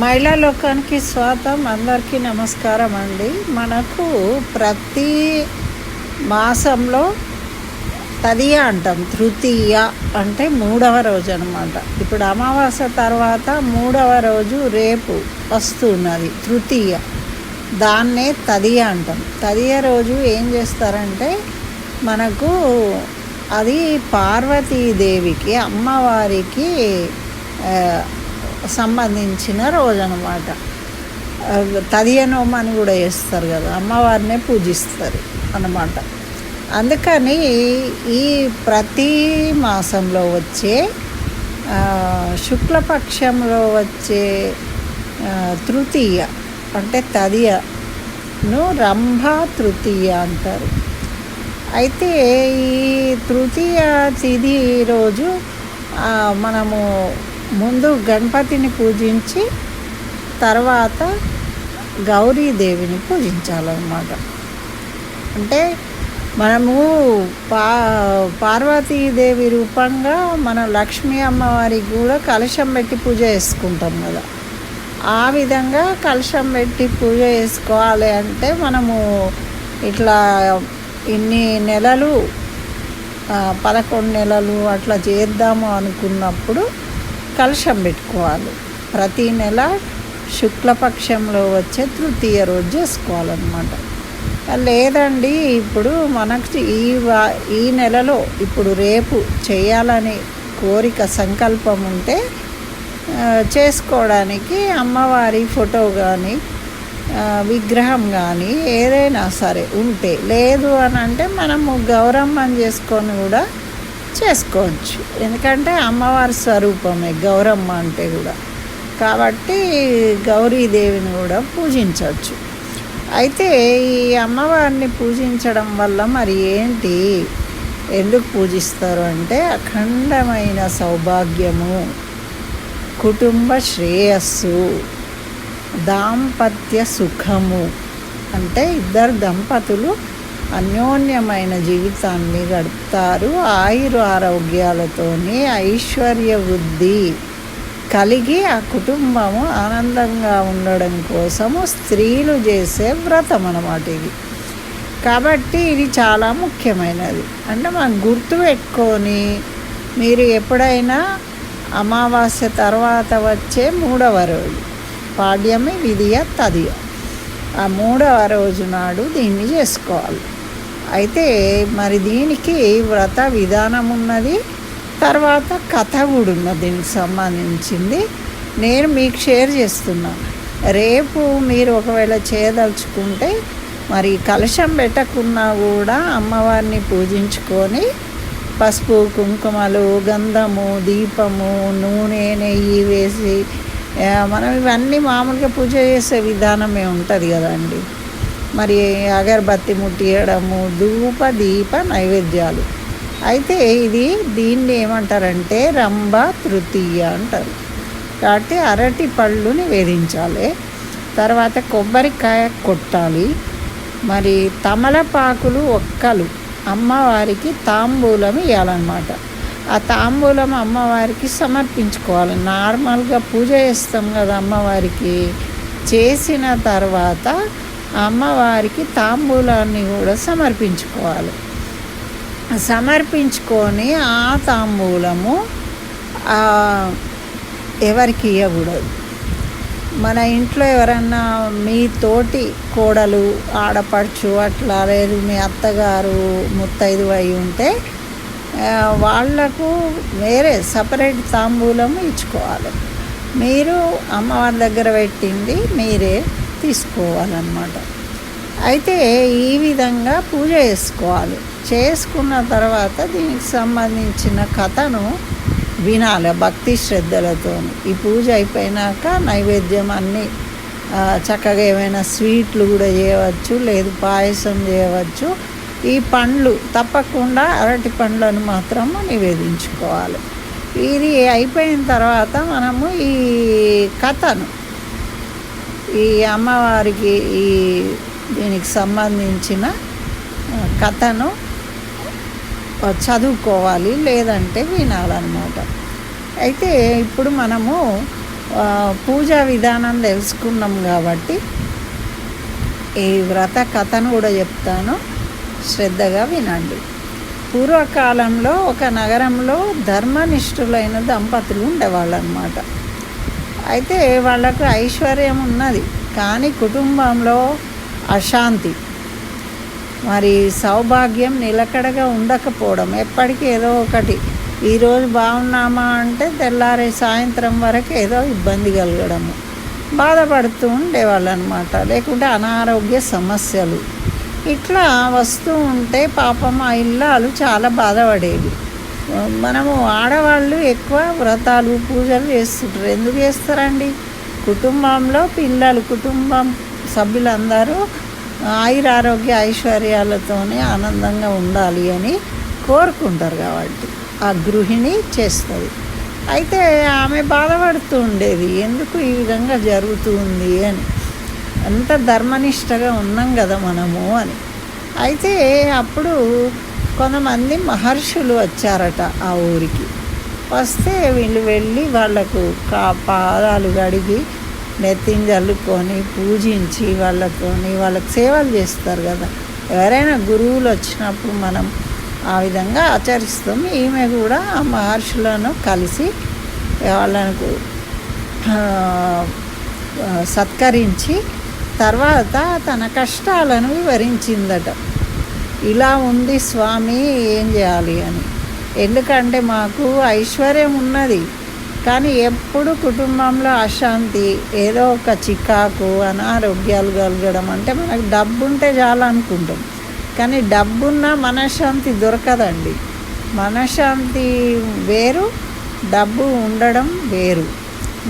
మహిళా లోకానికి స్వాగతం. అందరికీ నమస్కారం అండి. మనకు ప్రతి మాసంలో తదియ అంటాం. తృతీయ అంటే 3వ రోజు అనమాట. ఇప్పుడు అమావాస్య తర్వాత 3వ రోజు రేపు వస్తున్నది తృతీయ. దాన్నే తదియ అంటాం. తదియ రోజు ఏం చేస్తారంటే మనకు అది పార్వతీదేవికి అమ్మవారికి సంబంధించిన రోజు అనమాట. తదియ నోమని కూడా చేస్తారు కదా, అమ్మవారినే పూజిస్తారు అన్నమాట. అందుకని ఈ ప్రతి మాసంలో వచ్చే శుక్లపక్షంలో వచ్చే తృతీయ అంటే తదియను రంభా తృతీయ అంటారు. అయితే ఈ తృతీయ తిథి రోజు మనము ముందు గణపతిని పూజించి తర్వాత గౌరీదేవిని పూజించాలన్నమాట. అంటే మనము పార్వతీదేవి రూపంగా మన లక్ష్మీ అమ్మవారికి కూడా కలశం పెట్టి పూజ చేసుకుంటాం కదా. ఆ విధంగా కలశం పెట్టి పూజ చేసుకోవాలి అంటే మనము ఇట్లా ఇన్ని నెలలు 11 నెలలు అట్లా చేద్దాము అనుకున్నప్పుడు కలశం పెట్టుకోవాలి. ప్రతీ నెల శుక్లపక్షంలో వచ్చే తృతీయ రోజు చేసుకోవాలన్నమాట. లేదండి ఇప్పుడు మనకు ఈ నెలలో ఇప్పుడు రేపు చేయాలని కోరిక సంకల్పం ఉంటే చేసుకోవడానికి అమ్మవారి ఫోటో కానీ విగ్రహం కానీ ఏదైనా సరే ఉంటే, లేదు అని అంటే మనము గౌరమ్మని చేసుకొని కూడా చేసుకోవచ్చు. ఎందుకంటే అమ్మవారి స్వరూపమే గౌరమ్మ అంటే కూడా, కాబట్టి గౌరీదేవిని కూడా పూజించవచ్చు. అయితే ఈ అమ్మవారిని పూజించడం వల్ల మరి ఏంటి, ఎందుకు పూజిస్తారు అంటే అఖండమైన సౌభాగ్యము, కుటుంబ శ్రేయస్సు, దాంపత్య సుఖము. అంటే ఇద్దరు దంపతులు అన్యోన్యమైన జీవితాన్ని గడుపుతారు. ఆయురారోగ్యాలతోని ఐశ్వర్య వృద్ధి కలిగి ఆ కుటుంబము ఆనందంగా ఉండడం కోసము స్త్రీలు చేసే వ్రతం అన్నమాట ఇది. కాబట్టి ఇది చాలా ముఖ్యమైనది. అంటే మనం గుర్తుపెట్టుకొని మీరు ఎప్పుడైనా అమావాస్య తర్వాత వచ్చే 3వ రోజు పాడ్యమి విధియ తదియ, ఆ 3వ రోజు నాడు దీన్ని చేసుకోవాలి. అయితే మరి దీనికి వ్రత విధానం ఉన్నది, తర్వాత కథ కూడా ఉన్నది దీనికి సంబంధించింది. నేను మీకు షేర్ చేస్తున్నాను. రేపు మీరు ఒకవేళ చేయదలుచుకుంటే మరి కలశం పెట్టకున్నా కూడా అమ్మవారిని పూజించుకొని పసుపు కుంకుమలు గంధము దీపము నూనె నెయ్యి వేసి మనం ఇవన్నీ మామూలుగా పూజ చేసే విధానమే ఉంటుంది కదండి. మరి అగరబత్తి ముట్టియడము, ధూప దీప నైవేద్యాలు. అయితే దీన్ని ఏమంటారంటే రంభ తృతీయ అంటారు. కాబట్టి అరటి పళ్ళు నివేదించాలి, తర్వాత కొబ్బరికాయ కొట్టాలి, మరి తమలపాకులు ఒక్కలు అమ్మవారికి తాంబూలం ఇవ్వాలన్నమాట. ఆ తాంబూలం అమ్మవారికి సమర్పించుకోవాలి. నార్మల్గా పూజ చేస్తాం కదా అమ్మవారికి, చేసిన తర్వాత అమ్మవారికి తాంబూలాన్ని కూడా సమర్పించుకోవాలి. సమర్పించుకొని ఆ తాంబూలము ఎవరికి ఇవ్వకూడదు. మన ఇంట్లో ఎవరన్నా మీ తోటి కోడలు ఆడపడుచు అట్లా, లేదు మీ అత్తగారు ముత్తైదు అయి ఉంటే వాళ్లకు వేరే సపరేట్ తాంబూలం ఇచ్చుకోవాలి. మీరు అమ్మవారి దగ్గర పెట్టింది మీరే తీసుకోవాలన్నమాట. అయితే ఈ విధంగా పూజ చేసుకోవాలి. చేసుకున్న తర్వాత దీనికి సంబంధించిన కథను వినాలి భక్తి శ్రద్ధలతో. ఈ పూజ అయిపోయినాక నైవేద్యం అన్నీ చక్కగా ఏమైనా స్వీట్లు కూడా చేయవచ్చు, లేదు పాయసం చేయవచ్చు. ఈ పండ్లు తప్పకుండా అరటి పండ్లను మాత్రం నివేదించుకోవాలి. ఇది అయిపోయిన తర్వాత మనము ఈ కథను, ఈ అమ్మవారికి దీనికి సంబంధించిన కథను చదువుకోవాలి, లేదంటే వినాలన్నమాట. అయితే ఇప్పుడు మనము పూజా విధానం తెలుసుకున్నాం కాబట్టి ఈ వ్రత కథను కూడా చెప్తాను, శ్రద్ధగా వినండి. పూర్వకాలంలో ఒక నగరంలో ధర్మనిష్ఠులైన దంపతులు ఉండేవాళ్ళు అన్నమాట. అయితే వాళ్ళకు ఐశ్వర్యం ఉన్నది, కానీ కుటుంబంలో అశాంతి, మరి సౌభాగ్యం నిలకడగా ఉండకపోవడం. ఎప్పటికీ ఏదో ఒకటి, ఈరోజు బాగున్నామా అంటే తెల్లారే సాయంత్రం వరకు ఏదో ఇబ్బంది కలగడము, బాధపడుతూ ఉండేవాళ్ళు అనమాట. లేకుంటే అనారోగ్య సమస్యలు ఇట్లా వస్తూ ఉంటే పాపం ఆ ఇల్లాలు చాలా బాధపడేవి. మనము ఆడవాళ్ళు ఎక్కువ వ్రతాలు పూజలు చేస్తుంటారు. ఎందుకు చేస్తారండి? కుటుంబంలో పిల్లలు, కుటుంబం సభ్యులందరూ ఆయురారోగ్య ఐశ్వర్యాలతోనే ఆనందంగా ఉండాలి అని కోరుకుంటారు కాబట్టి ఆ గృహిణి చేస్తుంది. అయితే ఆమె బాధపడుతూ ఉండేది, ఎందుకు ఈ విధంగా జరుగుతుంది అని. అంత ధర్మనిష్టగా ఉన్నాం కదా మనము అని. అయితే అప్పుడు కొంతమంది మహర్షులు వచ్చారట ఆ ఊరికి. వస్తే వీళ్ళు వెళ్ళి వాళ్లకు పాదాలు కడిగి నెత్తిని చల్లుకొని పూజించి వాళ్ళకి సేవలు చేస్తారు కదా. ఎవరైనా గురువులు వచ్చినప్పుడు మనం ఆ విధంగా ఆచరిస్తాం. ఈమె కూడా ఆ మహర్షులను కలిసి వాళ్ళకు సత్కరించి తర్వాత తన కష్టాలను వివరించిందట. ఇలా ఉంది స్వామి, ఏం చేయాలి అని. ఎందుకంటే మాకు ఐశ్వర్యం ఉన్నది, కానీ ఎప్పుడు కుటుంబంలో అశాంతి, ఏదో ఒక చికాకు, అనారోగ్యాలు కలగడం. అంటే మనకు డబ్బు ఉంటే చాలా అనుకుంటాం, కానీ డబ్బున్న మనశ్శాంతి దొరకదండి. మనశ్శాంతి వేరు, డబ్బు ఉండడం వేరు.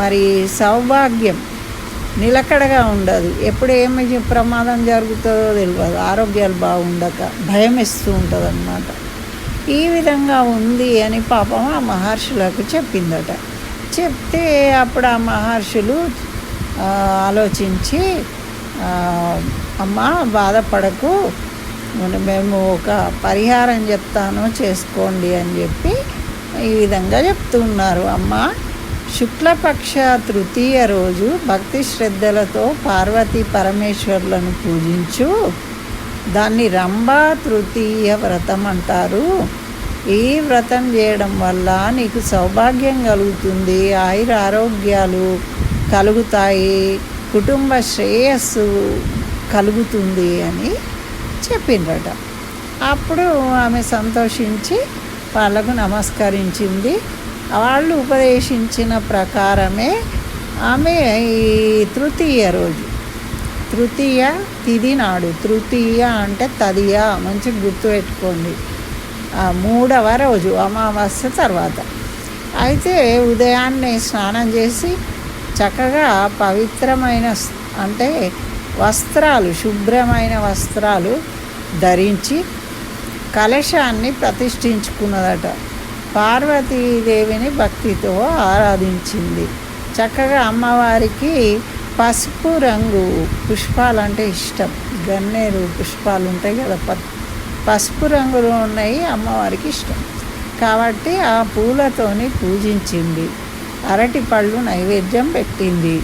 మరి సౌభాగ్యం నిలకడగా ఉండదు, ఎప్పుడు ఏమి ప్రమాదం జరుగుతుందో తెలియదు, ఆరోగ్యాలు బాగుండక భయం ఇస్తూ ఉంటుంది అన్నమాట. ఈ విధంగా ఉంది అని పాపం ఆ మహర్షులకు చెప్పిందట. చెప్తే అప్పుడు ఆ మహర్షులు ఆలోచించి, అమ్మ బాధపడకు, మేము ఒక పరిహారం చెప్తాను, చేసుకోండి అని చెప్పి ఈ విధంగా చెప్తున్నారు. అమ్మ, శుక్లపక్ష తృతీయ రోజు భక్తి శ్రద్ధలతో పార్వతీ పరమేశ్వర్లను పూజించు. దాన్ని రంభా తృతీయ వ్రతం అంటారు. ఈ వ్రతం చేయడం వల్ల నీకు సౌభాగ్యం కలుగుతుంది, ఆయుర ఆరోగ్యాలు కలుగుతాయి, కుటుంబ శ్రేయస్సు కలుగుతుంది అని చెప్పిండ్రట. అప్పుడు ఆమె సంతోషించి వాళ్ళకు నమస్కరించింది. వాళ్ళు ఉపదేశించిన ప్రకారమే ఆమె ఈ తృతీయ రోజు, తృతీయ తిథి నాడు, తృతీయ అంటే తదియ, మంచి గుర్తుపెట్టుకోండి, 3వ రోజు అమావాస్య తర్వాత. అయితే ఉదయాన్నే స్నానం చేసి చక్కగా పవిత్రమైన అంటే వస్త్రాలు, శుభ్రమైన వస్త్రాలు ధరించి కలశాన్ని ప్రతిష్ఠించుకున్నదట. పార్వతీదేవిని భక్తితో ఆరాధించింది. చక్కగా అమ్మవారికి పసుపు రంగు పుష్పాలంటే ఇష్టం. గన్నేరు పుష్పాలు ఉంటాయి కదా, పసుపు రంగులో ఉన్నాయి, అమ్మవారికి ఇష్టం కాబట్టి ఆ పూలతోని పూజించింది. అరటి పళ్ళు నైవేద్యం పెట్టింది.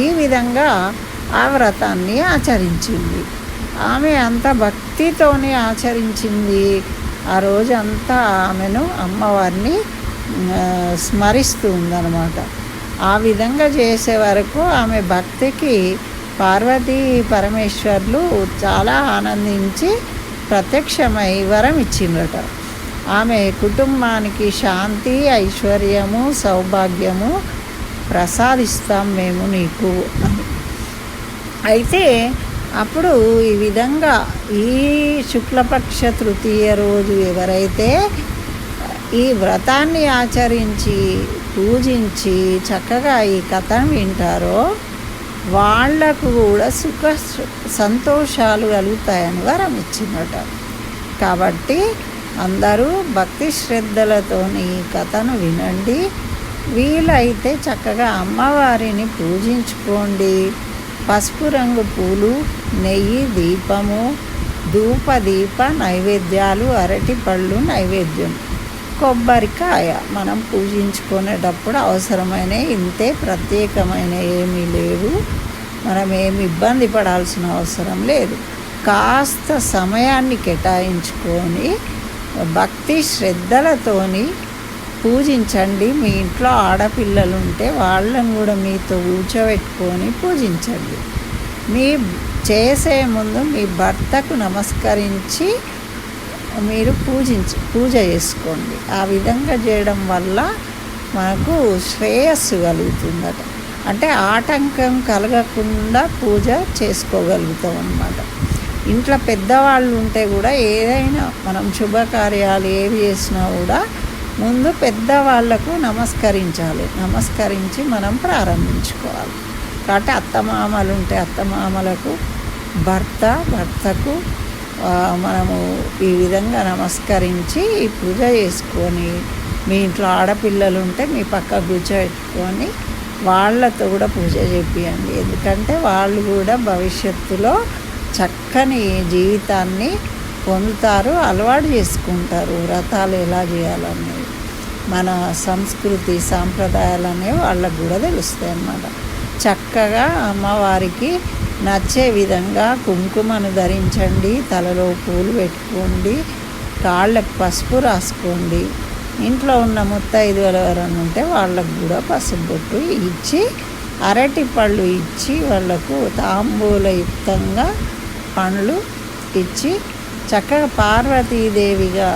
ఈ విధంగా ఆ వ్రతాన్ని ఆచరించింది. ఆమె అంత భక్తితోనే ఆచరించింది. ఆ రోజంతా ఆమెను అమ్మవారిని స్మరిస్తూ ఉందన్నమాట. ఆ విధంగా చేసే వరకు ఆమె భక్తికి పార్వతీ పరమేశ్వర్లు చాలా ఆనందించి ప్రత్యక్షమై వరం ఇచ్చిందట. ఆమె కుటుంబానికి శాంతి, ఐశ్వర్యము, సౌభాగ్యము ప్రసాదిస్తాం మేము నీకు అని. అయితే అప్పుడు ఈ విధంగా ఈ శుక్లపక్ష తృతీయ రోజు ఎవరైతే ఈ వ్రతాన్ని ఆచరించి పూజించి చక్కగా ఈ కథను వింటారో వాళ్లకు కూడా సుఖ సంతోషాలు కలుగుతాయని వరం ఇచ్చినట. కాబట్టి అందరూ భక్తి శ్రద్ధలతో ఈ కథను వినండి. వీలైతే చక్కగా అమ్మవారిని పూజించుకోండి. పసుపు రంగు పూలు, నెయ్యి, దీపము, ధూప దీప నైవేద్యాలు, అరటి పళ్ళు నైవేద్యం కొబ్బరికాయ మనం పూజించుకునేటప్పుడు అవసరమైన ఇంతే, ప్రత్యేకమైన ఏమీ లేవు. మనం ఏమి ఇబ్బంది పడాల్సిన అవసరం లేదు. కాస్త సమయాన్ని కేటాయించుకొని భక్తి శ్రద్ధలతోని పూజించండి. మీ ఇంట్లో ఆడపిల్లలు ఉంటే వాళ్ళని కూడా మీతో కూర్చోబెట్టుకొని పూజించండి. మీ చేసే ముందు మీ భర్తకు నమస్కరించి మీరు పూజ చేసుకోండి. ఆ విధంగా చేయడం వల్ల మనకు శ్రేయస్సు కలుగుతుందట. అంటే ఆటంకం కలగకుండా పూజ చేసుకోగలుగుతాం అన్నమాట. ఇంట్లో పెద్దవాళ్ళు ఉంటే కూడా ఏదైనా మనం శుభకార్యాలు ఏవి చేసినా కూడా ముందు పెద్దవాళ్లకు నమస్కరించి మనం ప్రారంభించుకోవాలి. కాబట్టి అత్తమామలు ఉంటే అత్తమామలకు, భర్తకు మనము ఈ విధంగా నమస్కరించి పూజ చేసుకొని, మీ ఇంట్లో ఆడపిల్లలు ఉంటే మీ పక్క కూర్చోబెట్టుకొని వాళ్ళతో కూడా పూజ చేపియండి. ఎందుకంటే వాళ్ళు కూడా భవిష్యత్తులో చక్కని జీవితాన్ని పొందుతారు, అలవాటు చేసుకుంటారు. వ్రతాలు ఎలా చేయాలనేవి, మన సంస్కృతి సాంప్రదాయాలు అనేవి వాళ్ళకు కూడా తెలుస్తాయి అన్నమాట. చక్కగా అమ్మవారికి నచ్చే విధంగా కుంకుమను ధరించండి, తలలో పూలు పెట్టుకోండి, కాళ్ళకు పసుపు రాసుకోండి. ఇంట్లో ఉన్న ముత్తైదువులు ఎవరైనా ఉంటే వాళ్ళకు కూడా పసుపు బొట్టు ఇచ్చి, అరటి పళ్ళు ఇచ్చి, వాళ్ళకు తాంబూలయుక్తంగా పండ్లు ఇచ్చి చక్కగా పార్వతీదేవిగా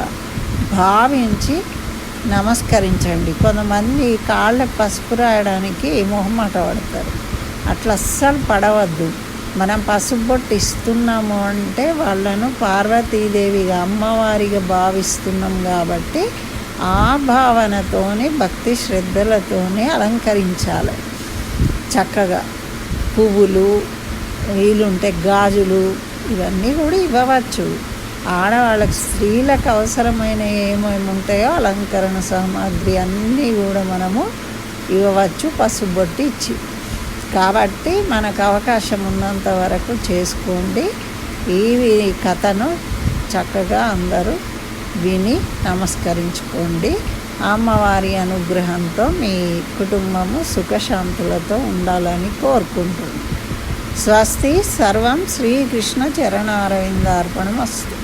భావించి నమస్కరించండి. కొంతమంది కాళ్ళకు పసుపు రాయడానికి మొహమాట పడతారు. అట్లా అస్సలు పడవద్దు. మనం పసుపు బొట్టు ఇస్తున్నాము అంటే వాళ్ళను పార్వతీదేవిగా అమ్మవారిగా భావిస్తున్నాం కాబట్టి ఆ భావనతోని భక్తి శ్రద్ధలతోనే అలంకరించాలి. చక్కగా పువ్వులు, వీలుంటే గాజులు ఇవన్నీ కూడా ఇవ్వవచ్చు. ఆడవాళ్ళకి స్త్రీలకు అవసరమైన ఏమేమి ఉంటాయో అలంకరణ సామాగ్రి అన్నీ కూడా మనము ఇవ్వవచ్చు పసుపు బొట్టు ఇచ్చి. కాబట్టి మనకు అవకాశం ఉన్నంత వరకు చేసుకోండి. ఈ కథను చక్కగా అందరూ విని నమస్కరించుకోండి. అమ్మవారి అనుగ్రహంతో మీ కుటుంబము సుఖశాంతులతో ఉండాలని కోరుకుంటుంది. స్వస్తి. సర్వం శ్రీకృష్ణ చరణారవిందార్పణమస్తు.